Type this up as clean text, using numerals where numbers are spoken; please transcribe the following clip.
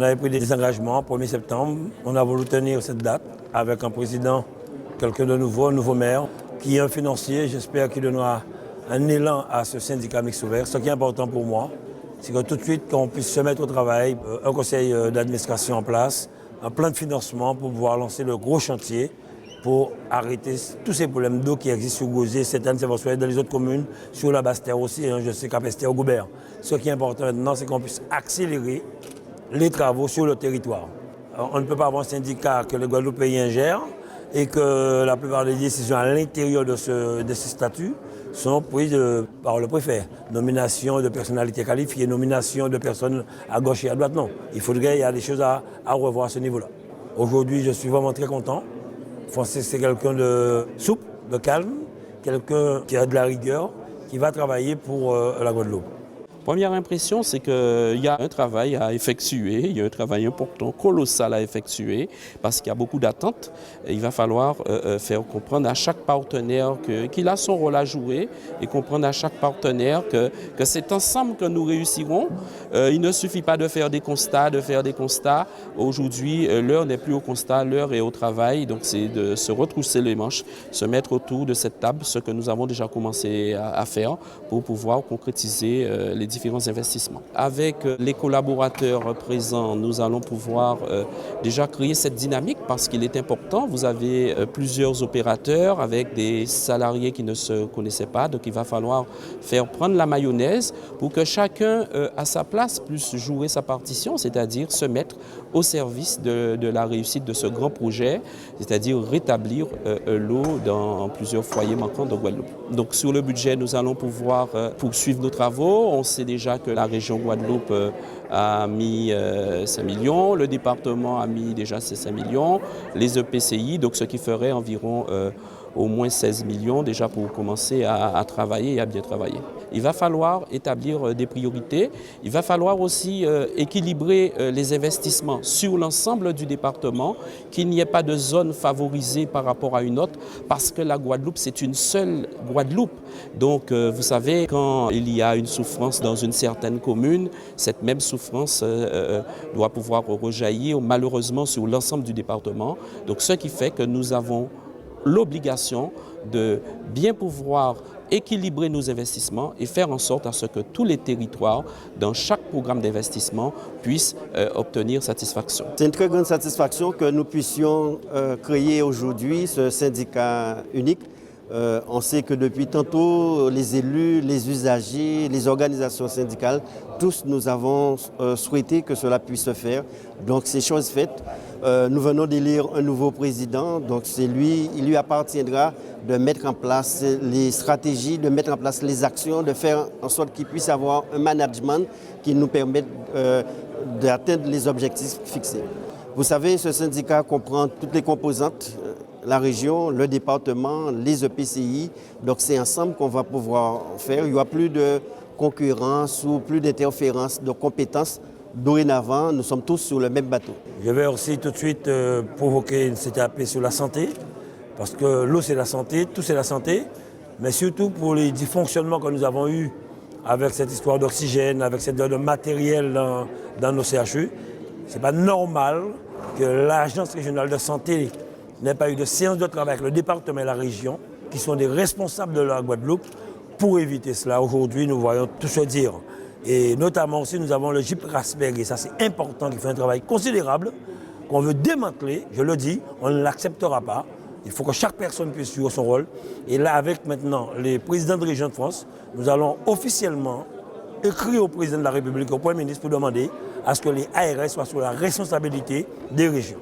On avait pris des engagements, 1er septembre. On a voulu tenir cette date avec un président, quelqu'un de nouveau, un nouveau maire, qui est un financier. J'espère qu'il donnera un élan à ce syndicat mixte ouvert. Ce qui est important pour moi, c'est que tout de suite, qu'on puisse se mettre au travail, un conseil d'administration en place, un plan de financement pour pouvoir lancer le gros chantier pour arrêter tous ces problèmes d'eau qui existent sur Gauzé, cette année, ça va se faire dans les autres communes, sur la Basse-Terre aussi, je sais Cap-Esther, Goubert. Ce qui est important maintenant, c'est qu'on puisse accélérer les travaux sur le territoire. Alors, on ne peut pas avoir un syndicat que les Guadeloupéens gèrent et que la plupart des décisions à l'intérieur de ces statuts sont prises par le préfet. Nomination de personnalités qualifiées, nomination de personnes à gauche et à droite, non. Il faudrait, il y a des choses à revoir à ce niveau-là. Aujourd'hui, je suis vraiment très content. Francis, c'est quelqu'un de souple, de calme, quelqu'un qui a de la rigueur, qui va travailler pour la Guadeloupe. Première impression, c'est qu'il y a un travail à effectuer, il y a un travail important, colossal à effectuer, parce qu'il y a beaucoup d'attentes. Il va falloir faire comprendre à chaque partenaire qu'il a son rôle à jouer et comprendre à chaque partenaire que c'est ensemble que nous réussirons. Il ne suffit pas de faire des constats, Aujourd'hui, l'heure n'est plus au constat, l'heure est au travail. Donc c'est de se retrousser les manches, se mettre autour de cette table, ce que nous avons déjà commencé à faire pour pouvoir concrétiser les différents investissements. Avec les collaborateurs présents, nous allons pouvoir déjà créer cette dynamique parce qu'il est important. Vous avez plusieurs opérateurs avec des salariés qui ne se connaissaient pas, donc il va falloir faire prendre la mayonnaise pour que chacun à sa place puisse jouer sa partition, c'est-à-dire se mettre au service de la réussite de ce grand projet, c'est-à-dire rétablir l'eau dans plusieurs foyers manquants de Guadeloupe. Donc sur le budget, nous allons pouvoir poursuivre nos travaux. On sait déjà que la région Guadeloupe a mis 5 millions, le département a mis déjà ses 5 millions, les EPCI, donc ce qui ferait environ au moins 16 millions déjà pour commencer à travailler et à bien travailler. Il va falloir établir des priorités, il va falloir aussi équilibrer les investissements sur l'ensemble du département, qu'il n'y ait pas de zone favorisée par rapport à une autre, parce que la Guadeloupe, c'est une seule Guadeloupe. Donc vous savez, quand il y a une souffrance dans une certaine commune, cette même souffrance doit pouvoir rejaillir malheureusement sur l'ensemble du département. Donc ce qui fait que nous avons l'obligation de bien pouvoir équilibrer nos investissements et faire en sorte à ce que tous les territoires, dans chaque programme d'investissement, puissent obtenir satisfaction. C'est une très grande satisfaction que nous puissions créer aujourd'hui ce syndicat unique. On sait que depuis tantôt, les élus, les usagers, les organisations syndicales, tous nous avons souhaité que cela puisse se faire. Donc c'est chose faite. Nous venons d'élire un nouveau président, donc il lui appartiendra de mettre en place les stratégies, de mettre en place les actions, de faire en sorte qu'il puisse avoir un management qui nous permette d'atteindre les objectifs fixés. Vous savez, ce syndicat comprend toutes les composantes, la région, le département, les EPCI, donc c'est ensemble qu'on va pouvoir faire. Il n'y aura plus de concurrence ou plus d'interférence de compétences. Dorénavant, nous sommes tous sur le même bateau. Je vais aussi tout de suite provoquer une CTAP sur la santé, parce que l'eau c'est la santé, tout c'est la santé, mais surtout pour les dysfonctionnements que nous avons eus avec cette histoire d'oxygène, avec cette de matériel dans nos CHU. Ce n'est pas normal que l'Agence régionale de santé n'ait pas eu de séance de travail avec le département et la région, qui sont des responsables de la Guadeloupe, pour éviter cela. Aujourd'hui, nous voyons tout se dire. Et notamment aussi, nous avons le GIP Rasberg, et ça c'est important, qui fait un travail considérable, qu'on veut démanteler, je le dis, on ne l'acceptera pas. Il faut que chaque personne puisse jouer son rôle. Et là, avec maintenant les présidents de région de France, nous allons officiellement écrire au président de la République, au Premier ministre, pour demander à ce que les ARS soient sous la responsabilité des régions.